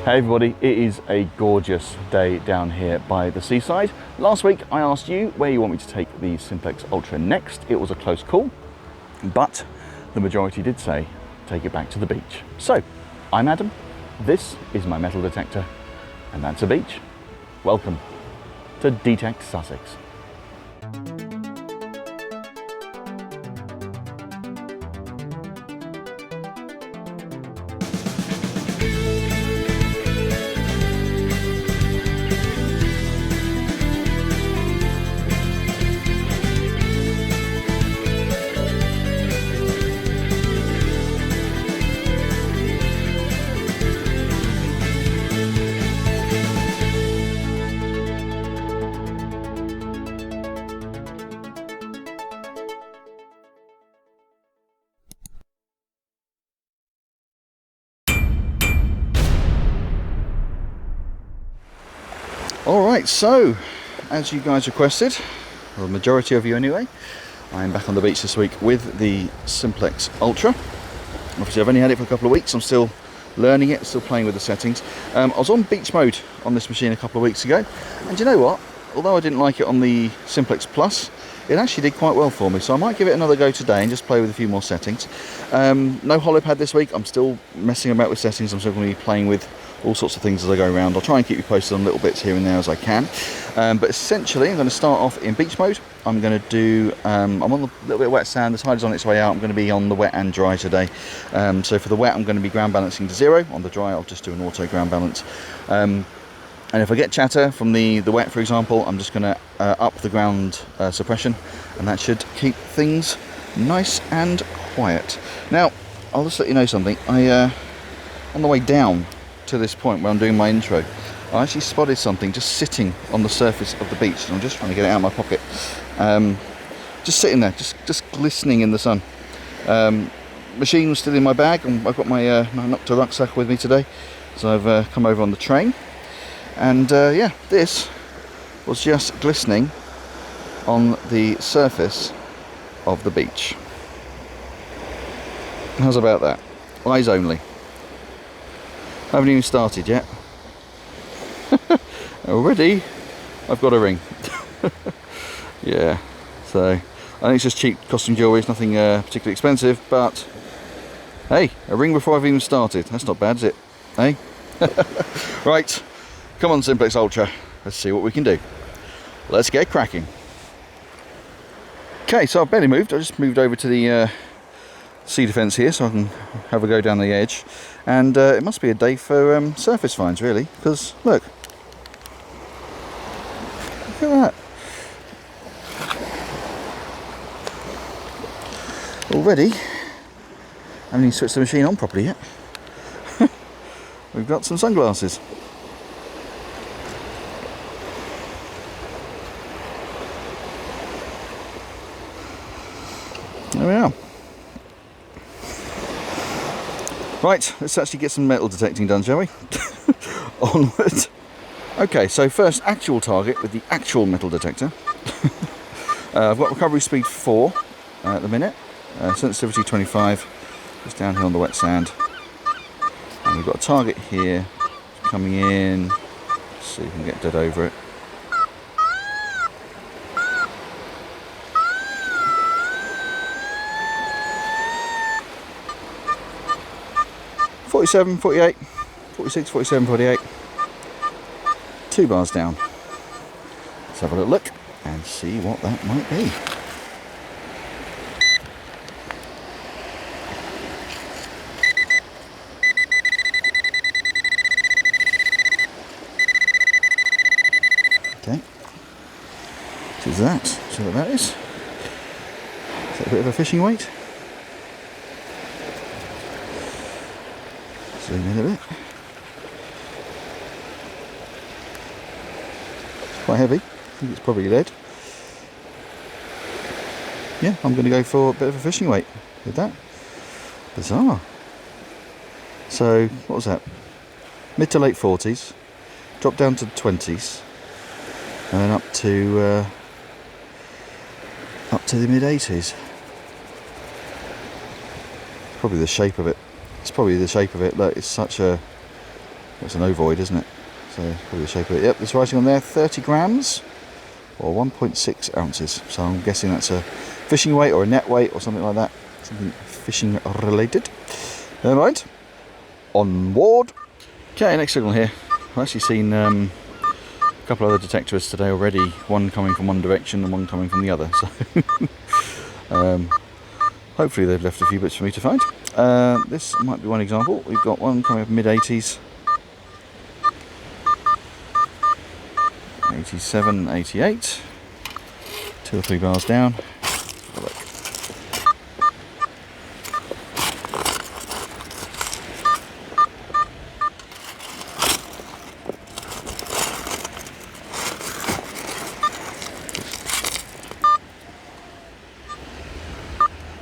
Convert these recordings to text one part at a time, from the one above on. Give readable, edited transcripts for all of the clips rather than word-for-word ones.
Hey everybody, it is a gorgeous day down here by the seaside. Last week I asked you where you want me to take the Simplex Ultra next. It was a close call, but the majority did say take it back to the beach. So, I'm Adam, this is my metal detector, and that's a beach. Welcome to D-Tekt Sussex. Alright, so as you guys requested, or the majority of you anyway, I'm back on the beach this week with the Simplex Ultra. Obviously I've only had it for a couple of weeks, I'm still learning it, still playing with the settings. I was on beach mode on this machine a couple of weeks ago, and you know what, although I didn't like it on the Simplex Plus, it actually did quite well for me, so I might give it another go today and just play with a few more settings. No hollow pad this week, I'm still messing about with settings, I'm still going to be playing with all sorts of things as I go around. I'll try and keep you posted on little bits here and there as I can. But essentially, I'm going to start off in beach mode. I'm going to do, I'm on a little bit of wet sand, the tide is on its way out. I'm going to be on the wet and dry today. So for the wet, I'm going to be ground balancing to 0. On the dry, I'll just do an auto ground balance. And if I get chatter from the wet, for example, I'm just going to up the ground suppression, and that should keep things nice and quiet. Now, I'll just let you know something. On the way down to this point where I'm doing my intro, I actually spotted something just sitting on the surface of the beach, and I'm just trying to get it out of my pocket. Just sitting there, just glistening in the sun. Machine was still in my bag, and I've got my Nokta rucksack with me today, so I've come over on the train, and yeah, this was just glistening on the surface of the beach. How's about that? Eyes only. I haven't even started yet. Already I've got a ring. Yeah, so I think it's just cheap costume jewellery, it's nothing particularly expensive, but hey, a ring before I've even started, that's not bad, is it? Hey? Right, come on Simplex Ultra, let's see what we can do. Let's get cracking. Okay, so I've barely moved, I just moved over to the cedar fence here so I can have a go down the edge, and it must be a day for surface finds really, because look at that, already I haven't even switched the machine on properly yet. We've got some sunglasses. There we are. Right, let's actually get some metal detecting done, shall we? Onward. Okay, so first actual target with the actual metal detector. I've got recovery speed 4 at the minute, sensitivity 25, just down here on the wet sand. And we've got a target here coming in. Let's see if we can get dead over it. .47, 48, 46, 47, 48. 2 bars down. Let's have a little look and see what that might be. Okay. So is that? So what that is? Is that a bit of a fishing weight? Zoom in a bit. It's quite heavy. I think it's probably lead. Yeah, I'm going to go for a bit of a fishing weight with that. Bizarre. So, what was that? Mid to late 40s, drop down to the 20s, and then up to the mid 80s. Probably the shape of it. It's probably the shape of it. Look, it's such a It's an ovoid, isn't it? So probably the shape of it. Yep, there's writing on there, 30 grams or 1.6 ounces. So I'm guessing that's a fishing weight or a net weight or something like that. Something fishing related. Never mind. Onward. Okay, next signal here. I've actually seen a couple of other detectorists today already. One coming from one direction and one coming from the other. So hopefully they've left a few bits for me to find. This might be one example. We've got one coming up mid-80s. 87, 88. 2 or 3 bars down.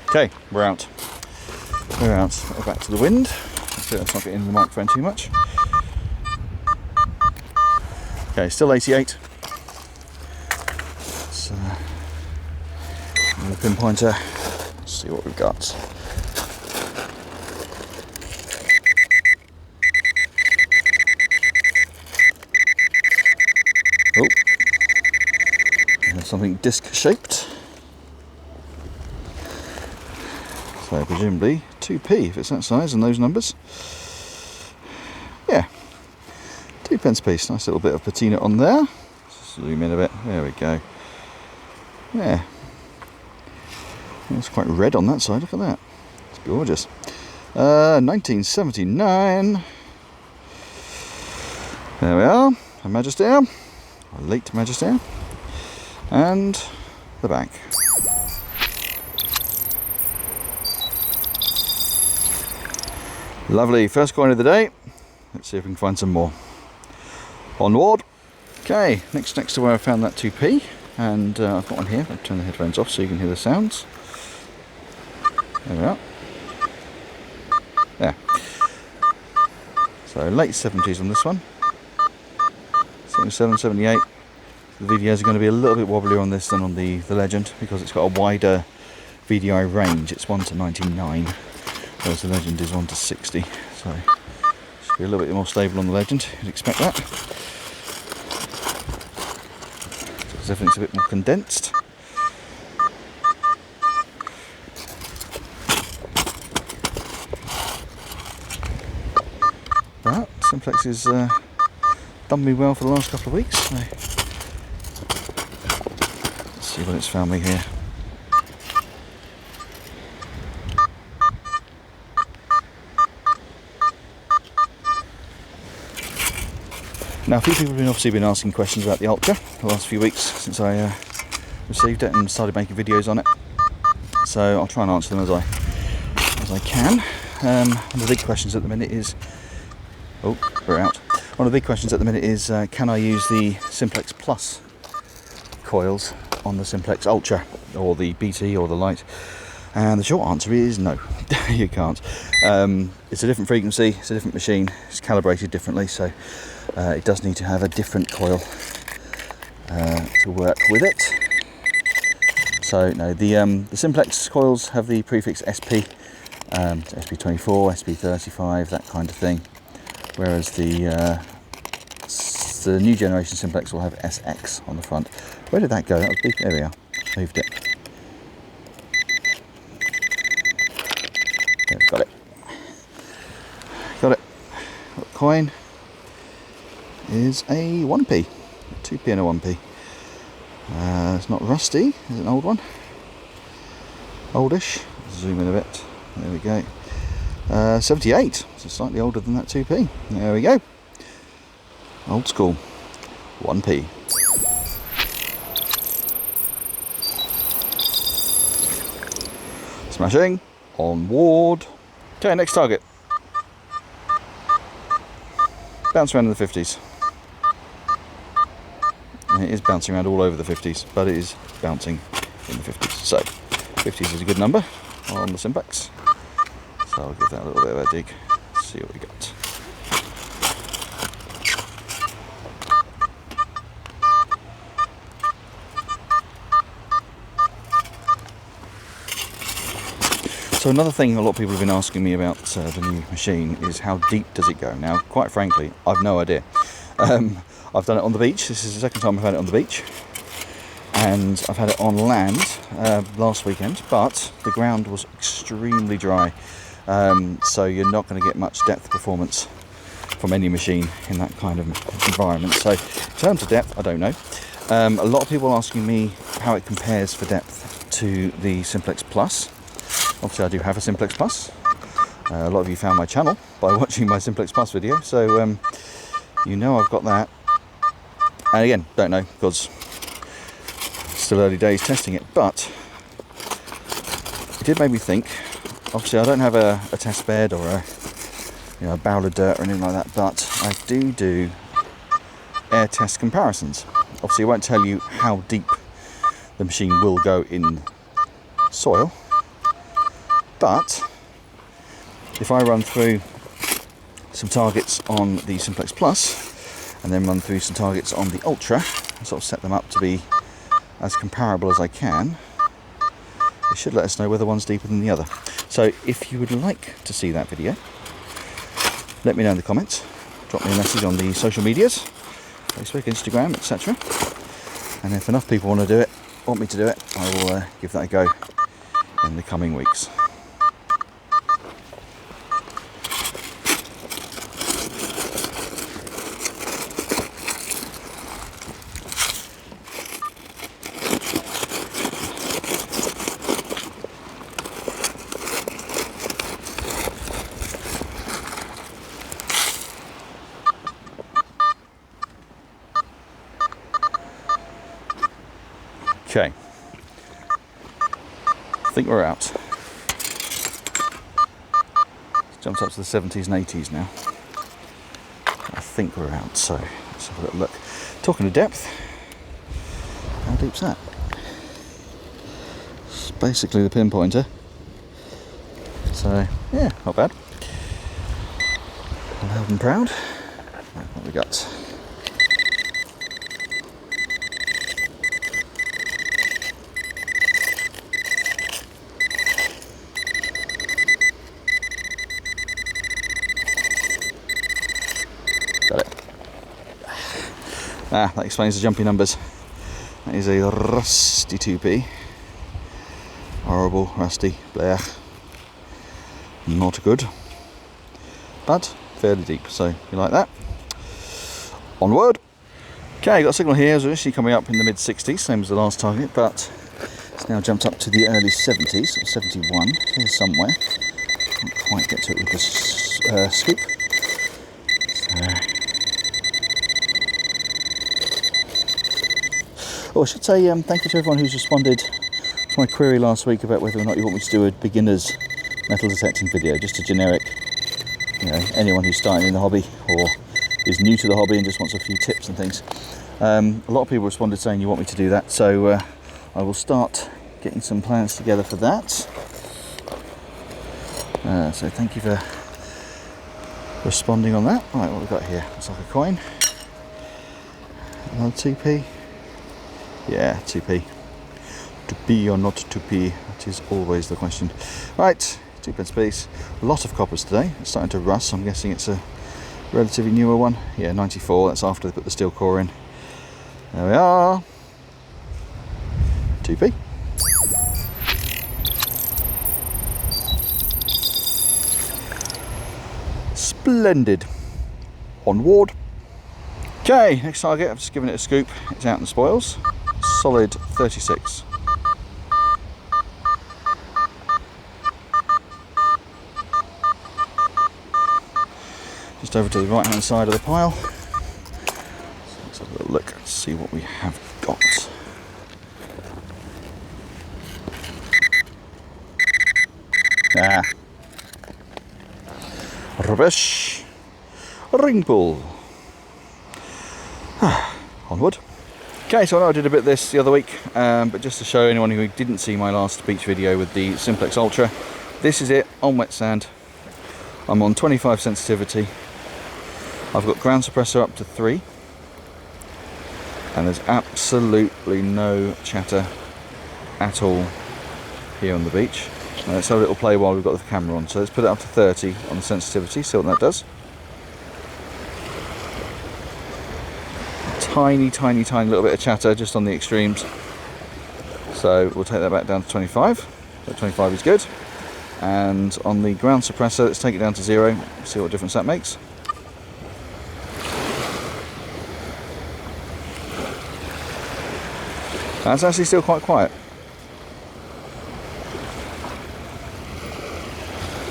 Okay, we're out. We're out. We're back to the wind. So let's not get into the microphone too much. Okay, still 88. Let's the pinpointer. Let's see what we've got. Oh, there's something disc-shaped. So presumably 2p if it's that size and those numbers. Yeah, 2p a piece. Nice little bit of patina on there. Zoom in a bit. There we go. Yeah, it's quite red on that side. Look at that. It's gorgeous. 1979. There we are. A Magister, a late Magister, and the back. Lovely, first coin of the day. Let's see if we can find some more. Onward. Okay, next to where I found that 2p, and I've got one here. I'll turn the headphones off so you can hear the sounds. There we are. There. So late 70s on this one. 77, 78. The videos are going to be a little bit wobblier on this than on the Legend because it's got a wider VDI range. It's 1 to 99. Whereas the Legend is 1 to 60, so should be a little bit more stable on the Legend, you'd expect that. Because everything's a bit more condensed. But Simplex has done me well for the last couple of weeks, so let's see what it's found me here. Now, a few people have obviously been asking questions about the Ultra the last few weeks since I received it and started making videos on it. So I'll try and answer them as I can. One of the big questions at the minute is, oh, we're out. One of the big questions at the minute is, can I use the Simplex Plus coils on the Simplex Ultra, or the BT, or the Lite? And the short answer is no, you can't. It's a different frequency, it's a different machine, it's calibrated differently, so it does need to have a different coil to work with it. So no, the Simplex coils have the prefix SP, SP24, SP35, that kind of thing, whereas the new generation Simplex will have SX on the front. Where did that go? That was big. There we are. Moved it. There, got it. Got it. The coin is a 1p, 2p and a 1p. It's not rusty. It's an old one. Oldish. Zoom in a bit. There we go. 78. So slightly older than that 2p. There we go. Old school. 1p. Smashing. Onward. Okay, next target. Bounce around in the 50s. And it is bouncing around all over the 50s, but it is bouncing in the 50s. So, 50s is a good number on the Simplex. So I'll give that a little bit of a dig. See what we got. So another thing a lot of people have been asking me about the new machine is how deep does it go? Now, quite frankly, I've no idea. I've done it on the beach. This is the second time I've had it on the beach. And I've had it on land last weekend, but the ground was extremely dry. So you're not going to get much depth performance from any machine in that kind of environment. So in terms of depth, I don't know. A lot of people are asking me how it compares for depth to the Simplex Plus. Obviously I do have a Simplex Plus. A lot of you found my channel by watching my Simplex Plus video, so you know I've got that. And again, don't know, because still early days testing it, but it did make me think. Obviously I don't have a test bed or a barrel of dirt or anything like that, but I do air test comparisons. Obviously I won't tell you how deep the machine will go in soil, but if I run through some targets on the Simplex Plus and then run through some targets on the Ultra and sort of set them up to be as comparable as I can, it should let us know whether one's deeper than the other. So if you would like to see that video, let me know in the comments, drop me a message on the social medias, Facebook, Instagram, etc. And if enough people want me to do it, I will give that a go in the coming weeks. Okay, I think we're out. It's jumped up to the 70s and 80s now. I think we're out, so let's have a little look. Talking of depth, how deep's that? It's basically the pinpointer. So, yeah, not bad. Loud and proud. Right, what have we got? Got it. That explains the jumpy numbers. That is a rusty 2p. Horrible, rusty, blech. Not good. But fairly deep, so you like that. Onward. Okay, got a signal here. It's initially coming up in the mid 60s, same as the last target, but it's now jumped up to the early 70s, or 71 here somewhere. Can't quite get to it with this scoop. Oh, I should say thank you to everyone who's responded to my query last week about whether or not you want me to do a beginner's metal detecting video, just a generic, anyone who's starting in the hobby or is new to the hobby and just wants a few tips and things. A lot of people responded saying you want me to do that, so I will start getting some plans together for that. So thank you for responding on that. Right, what we've got here, looks like a coin. Another 2p. Yeah, 2p. To p or not to p, that is always the question. Right, 2p piece. A lot of coppers today. It's starting to rust, so I'm guessing it's a relatively newer one. Yeah, 94, that's after they put the steel core in. There we are. 2p. Splendid. Onward. Okay, next target, I've just given it a scoop. It's out in the spoils. Solid 36. Just over to the right hand side of the pile. So let's have a little look and see what we have got. Rubbish. Ring pull. Onward. Okay, so I know I did a bit of this the other week, but just to show anyone who didn't see my last beach video with the Simplex Ultra, this is it on wet sand. I'm on 25 sensitivity. I've got ground suppressor up to 3, and there's absolutely no chatter at all here on the beach. Let's have a little play while we've got the camera on. So let's put it up to 30 on the sensitivity, see what that does. Tiny, tiny, tiny little bit of chatter just on the extremes. So we'll take that back down to 25. So 25 is good. And on the ground suppressor, let's take it down to 0, see what difference that makes. That's actually still quite quiet.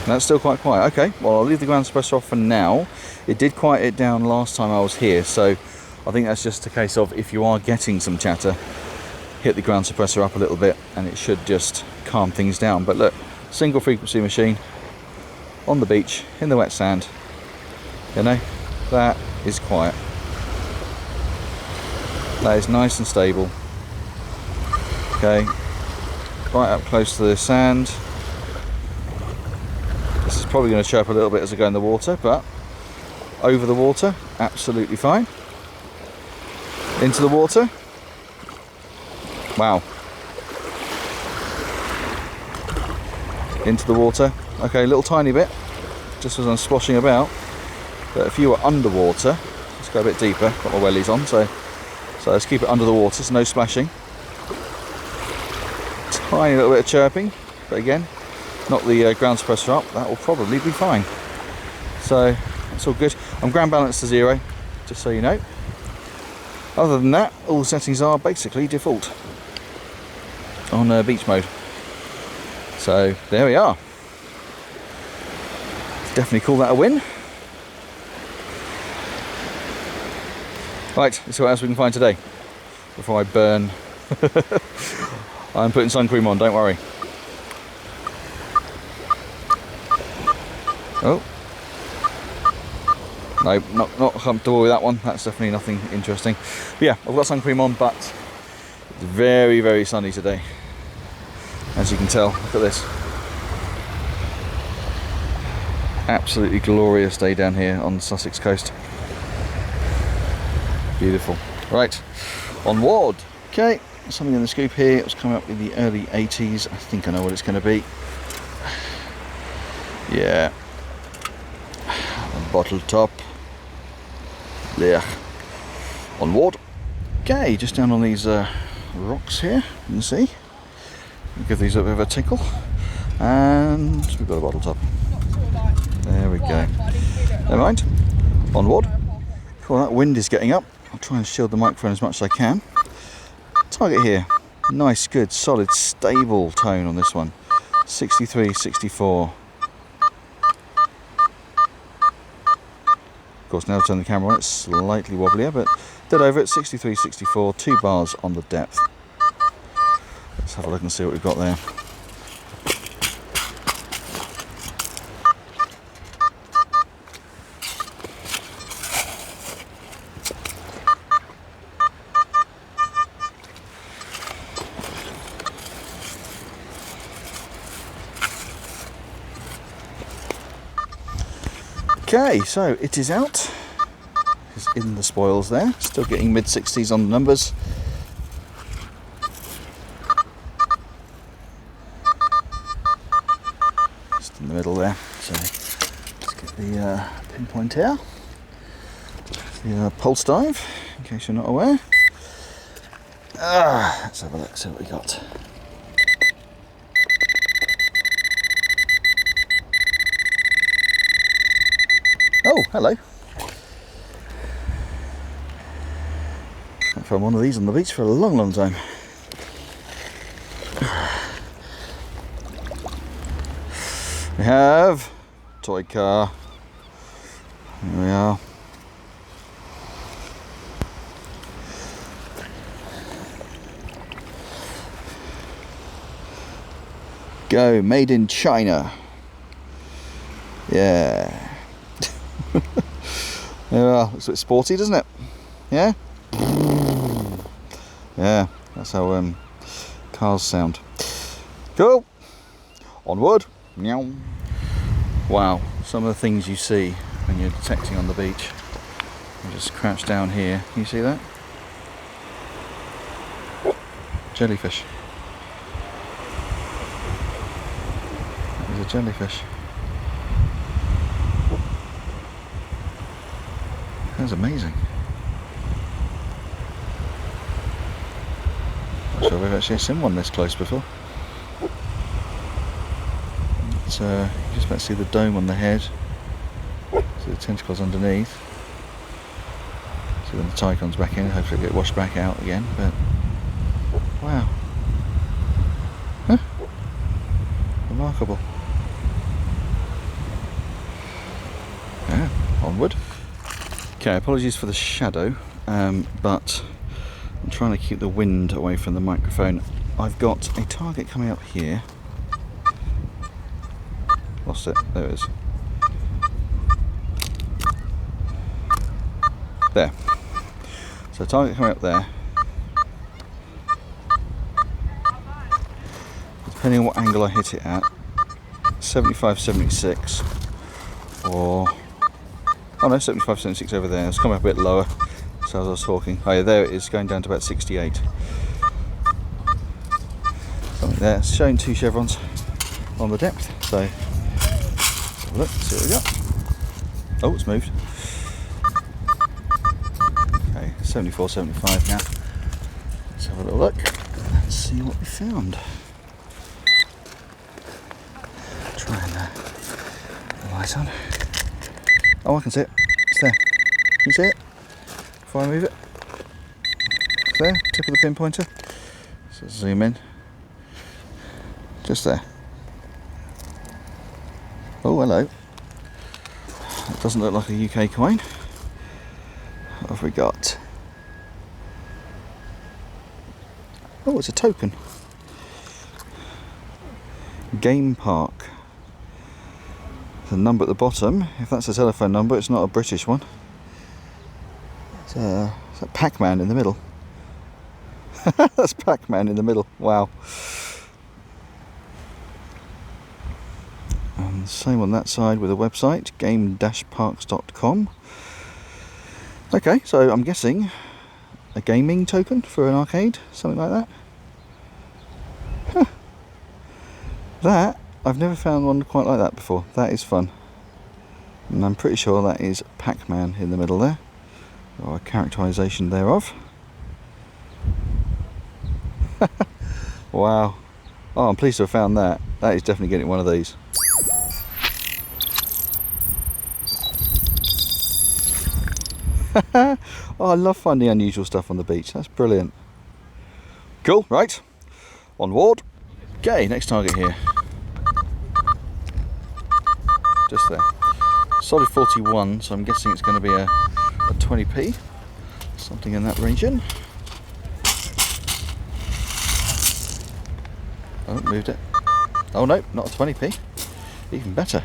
That's still quite quiet. Okay, well, I'll leave the ground suppressor off for now. It did quiet it down last time I was here, so I think that's just a case of if you are getting some chatter, hit the ground suppressor up a little bit and it should just calm things down. But look, single frequency machine on the beach in the wet sand, you know, that is quiet. That is nice and stable. Okay, right up close to the sand. This is probably going to chirp a little bit as I go in the water, but over the water, absolutely fine. Into the water. Wow. Into the water. Okay, a little tiny bit, just as I'm splashing about. But if you were underwater, let's go a bit deeper. Got my wellies on, so let's keep it under the water, so no splashing. Tiny little bit of chirping, but again, knock the ground suppressor up, that will probably be fine. So that's all good. I'm ground balanced to 0, just so you know. Other than that, all the settings are basically default on beach mode. So there we are. Definitely call that a win. Right, let's see what else we can find today before I burn. I'm putting sun cream on, don't worry. Oh. No, not comfortable with that one. That's definitely nothing interesting. But yeah, I've got sun cream on, but it's very, very sunny today. As you can tell, look at this. Absolutely glorious day down here on the Sussex coast. Beautiful. Right, onward. Okay, something in the scoop here. It was coming up in the early 80s. I think I know what it's going to be. Yeah. A bottle top. There. Onward. Okay, just down on these rocks here. You can see. Give these a bit of a tinkle. And we've got a bottle top. There we go. Never mind. Onward. Cool, that wind is getting up. I'll try and shield the microphone as much as I can. Target here. Nice, good, solid, stable tone on this one. 63, 64. Of course, now to turn the camera on, it's slightly wobblier, but dead over it. 63, 64, 2 bars on the depth. Let's have a look and see what we've got there. Okay, so it is out. It's in the spoils there. Still getting mid-60s on the numbers. Just in the middle there. So let's get the pinpoint here. The pulse dive, in case you're not aware. Let's have a look, see what we got. Oh, hello. I've found one of these on the beach for a long, long time. We have toy car. Here we are. Go, made in China. Yeah. There we are. Looks a bit sporty, doesn't it? Yeah? Yeah, that's how cars sound. Cool. Onward. Meow. Wow, some of the things you see when you're detecting on the beach. I'll just crouch down here. Can you see that? Jellyfish. jellyfish. That's amazing. Not sure we've actually seen one this close before. It's, you just about to see the dome on the head. See the tentacles underneath. So when the tide comes back in, hopefully it'll get washed back out again, but wow. Huh? Remarkable. Yeah, onward. Okay, apologies for the shadow, but I'm trying to keep the wind away from the microphone. I've got a target coming up here. Lost it, there it is. There. So target coming up there. Depending on what angle I hit it at, 75, 76, or oh no, 75, 76 over there. It's coming up a bit lower. So as I was talking, oh yeah, there it is, going down to about 68. Something there. It's showing 2 chevrons on the depth. So let's have a look. See what we got. Oh, it's moved. Okay, 74, 75 now. Let's have a little look. Let's see what we found. Try and put the light on. Oh, I can see it. It's there. Can you see it? If I move it. It's there. Tip of the pinpointer. So zoom in. Just there. Oh, hello. It doesn't look like a UK coin. What have we got? Oh, it's a token. Game Park. The number at the bottom, if that's a telephone number, it's not a British one. It's a Pac-Man in the middle. That's Pac-Man in the middle. Wow. And same on that side with a website, game-parks.com. Okay, so I'm guessing a gaming token for an arcade, something like that. Huh. That, I've never found one quite like that before. That is fun. And I'm pretty sure that is Pac-Man in the middle there, or a characterization thereof. Wow. Oh, I'm pleased to have found that. That is definitely getting one of these. Oh, I love finding unusual stuff on the beach. That's brilliant. Cool, right. Onward. Okay, next target here. Just there. Solid 41, so I'm guessing it's going to be a 20p. Something in that region. Oh, moved it. Oh no, not a 20p. Even better.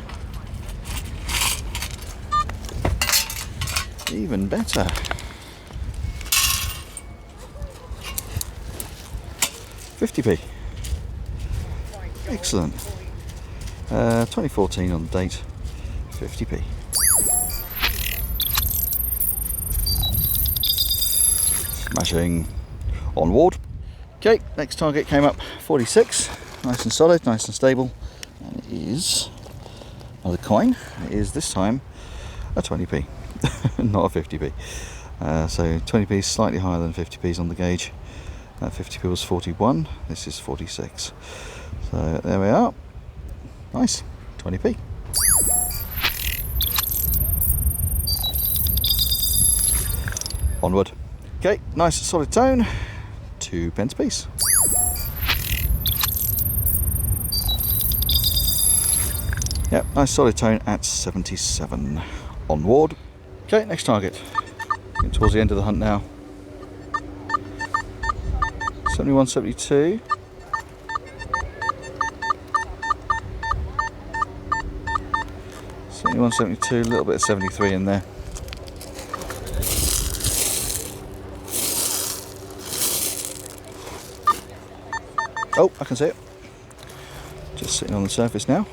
Even better. 50p. Excellent. 2014 on the date. 50p. Smashing. Onward. Okay, next target came up 46. Nice and solid, nice and stable. And it is another coin. It is this time a 20p. Not a 50p. So 20p is slightly higher than 50p's on the gauge. That 50p was 41, this is 46. So there we are. Nice, 20p. Onward. Okay, nice solid tone. 2p a piece. Yep, nice solid tone at 77. Onward. Okay, next target. Getting towards the end of the hunt now. 71, 72. 71, 72, a little bit of 73 in there. Oh, I can see it. Just sitting on the surface now.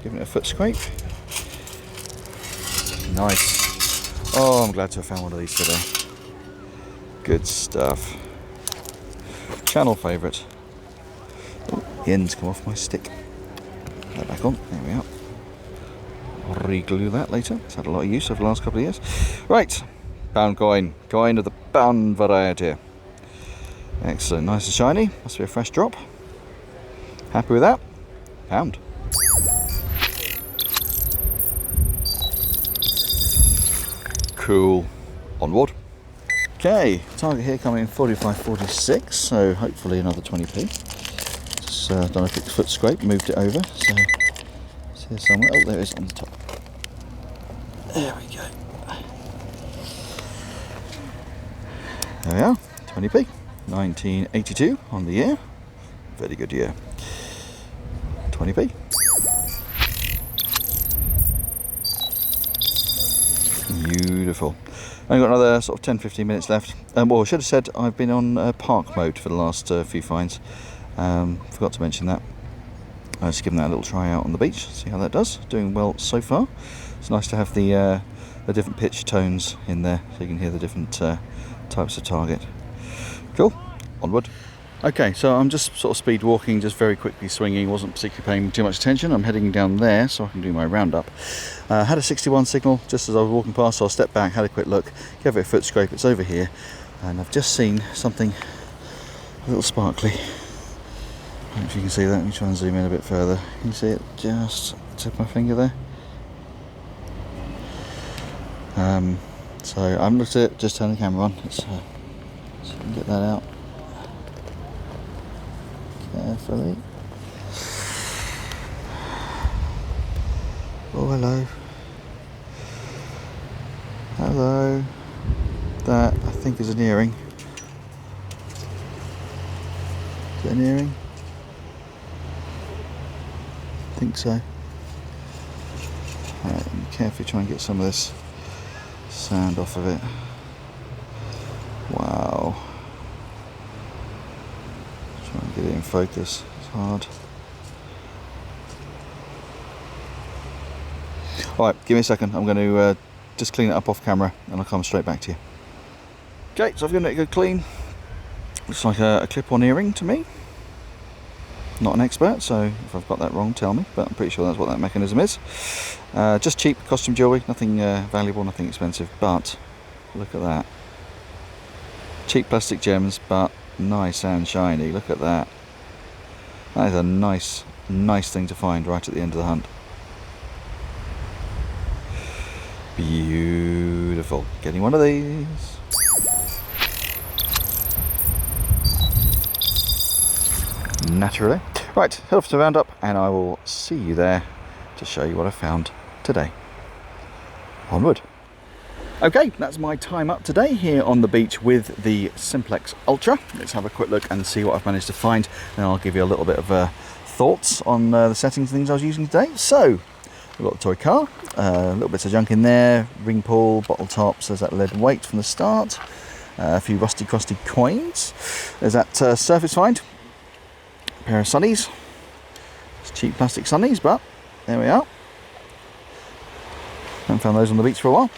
Giving it a foot scrape. Nice. Oh, I'm glad to have found one of these today. Good stuff. Channel favourite. Oh, the ends come off my stick. that back on. There we are. I'll re-glue that later. It's had a lot of use over the last couple of years. Right, pound coin. Coin of the pound variety. Excellent, nice and shiny. Must be a fresh drop. Happy with that? Pound. Cool. Onward. Okay, target here coming in 45.46, so hopefully another 20p. Just done a quick foot scrape, moved it over, so it's here somewhere. Oh, there it is on the top. There we go. There we are, 20p. 1982 on the year. Very good year. 20p. Beautiful. I've got another sort of 10-15 minutes left. Well, I should have said I've been on park mode for the last few finds. Forgot to mention that. I was giving that a little try out on the beach, see how that does. Doing well so far. It's nice to have the different pitch tones in there, so you can hear the different types of target. Cool. Onward. Okay, so I'm just sort of speed walking, just very quickly swinging, wasn't particularly paying too much attention. I'm heading down there so I can do my roundup. Had a 61 signal just as I was walking past, so I stepped back, had a quick look, gave it a foot scrape. It's over here, and I've just seen something a little sparkly. I don't know if you can see that. Let me try and zoom in a bit further. Can you see it just tip of my finger there? So I'm looked at it, just turn the camera on. Let's see if we can get that out. Carefully. Oh, hello. Hello. That, I think, is an earring. Is it an earring? I think so. Alright, carefully try and get some of this sand off of it. Wow. Try and get it in focus. It's hard. Alright, give me a second. I'm going to just clean it up off camera and I'll come straight back to you. Okay, so I've given it a good clean. Looks like a clip-on earring to me. Not an expert, so if I've got that wrong, tell me, but I'm pretty sure that's what that mechanism is. Just cheap costume jewellery, nothing valuable, nothing expensive, but look at that. Cheap plastic gems, but nice and shiny. Look at that. That is a nice thing to find right at the end of the hunt. Beautiful. Getting one of these. Naturally. Right, head off to the roundup and I will see you there to show you what I found today. Onward. Okay, that's my time up today here on the beach with the Simplex Ultra. Let's have a quick look and see what I've managed to find, and I'll give you a little bit of thoughts on the settings and things I was using today. So, we've got the toy car, little bits of junk in there, ring pull, bottle tops, there's that lead weight from the start, a few rusty crusty coins, there's that surface find, a pair of sunnies, it's cheap plastic sunnies, but there we are. Haven't found those on the beach for a while.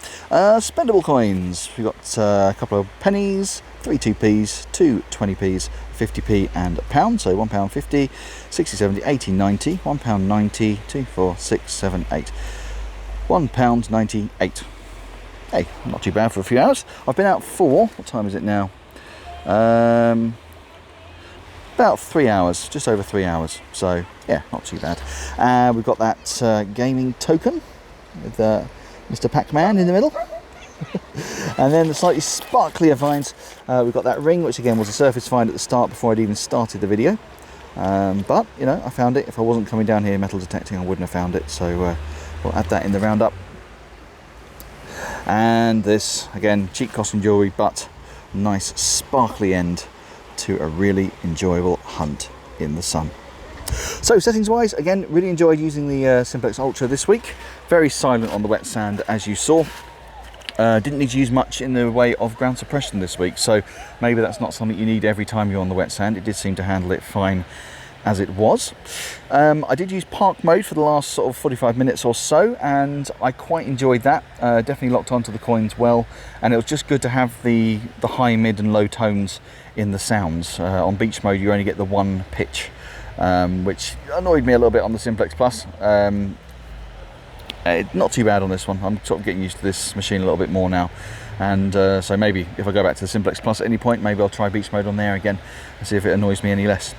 Spendable coins. We've got a couple of pennies, 3 2p's, 2 20p's, 50p and a pound. So £1.50, 60, 70, 80, 90, £1.90, 2, 4, 6, 7, 8. £1.98. Hey, not too bad for a few hours. I've been out for, what time is it now? About 3 hours, just over 3 hours. So yeah, not too bad. We've got that gaming token with Mr. Pac-Man in the middle. And then the slightly sparklier finds, we've got that ring, which again was a surface find at the start before I'd even started the video. But, you know, I found it. If I wasn't coming down here metal detecting, I wouldn't have found it. So we'll add that in the roundup. And this, again, cheap costume jewellery, but nice sparkly end to a really enjoyable hunt in the sun. So settings wise, again, really enjoyed using the Simplex Ultra this week. Very silent on the wet sand, as you saw. Didn't need to use much in the way of ground suppression this week, so maybe that's not something you need every time you're on the wet sand. It did seem to handle it fine as it was. I did use park mode for the last sort of 45 minutes or so, and I quite enjoyed that. Definitely locked onto the coins well, and it was just good to have the high, mid and low tones in the sounds. On beach mode you only get the one pitch which annoyed me a little bit on the Simplex Plus. Not too bad on this one. I'm sort of getting used to this machine a little bit more now, and so maybe if I go back to the Simplex Plus at any point, maybe I'll try beach mode on there again and see if it annoys me any less.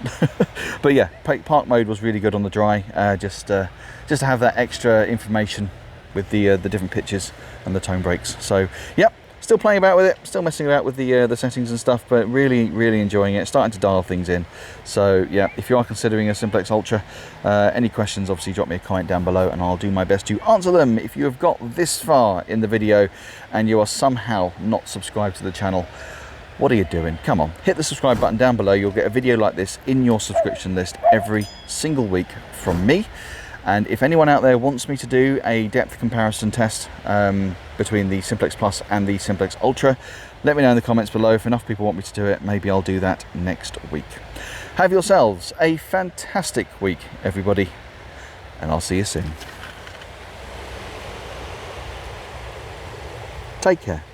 But yeah, park mode was really good on the dry, just to have that extra information with the different pitches and the tone breaks. So yep, still playing about with it, still messing about with the settings and stuff, but really enjoying it, starting to dial things in. So yeah, if you are considering a Simplex Ultra, any questions, obviously drop me a comment down below and I'll do my best to answer them. If you have got this far in the video and you are somehow not subscribed to the channel, what are you doing? Come on, hit the subscribe button down below. You'll get a video like this in your subscription list every single week from me. And if anyone out there wants me to do a depth comparison test between the Simplex Plus and the Simplex Ultra, let me know in the comments below. If enough people want me to do it, maybe I'll do that next week. Have yourselves a fantastic week, everybody, and I'll see you soon. Take care.